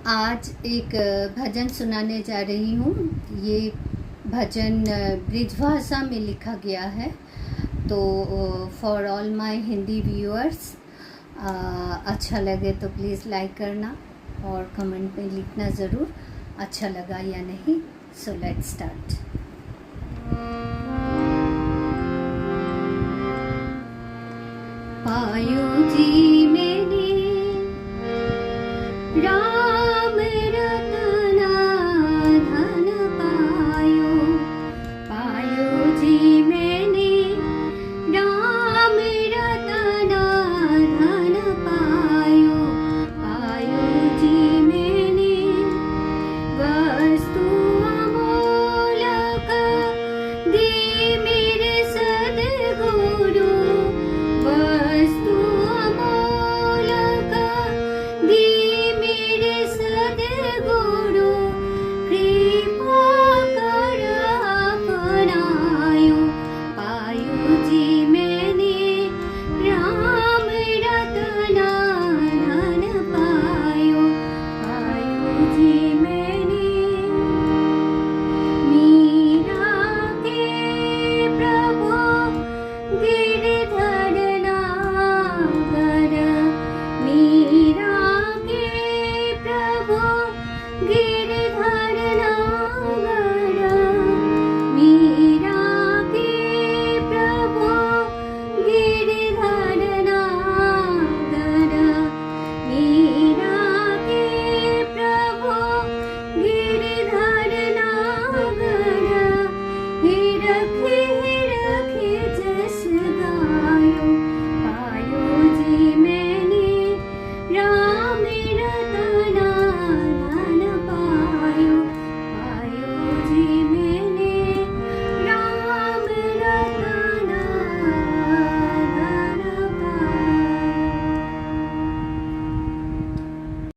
आज एक भजन सुनाने जा रही हूँ। ये भजन ब्रिज भाषा में लिखा गया है, तो for all my Hindi viewers अच्छा लगे तो प्लीज़ लाइक करना और कमेंट में लिखना ज़रूर अच्छा लगा या नहीं। So let's start. पायो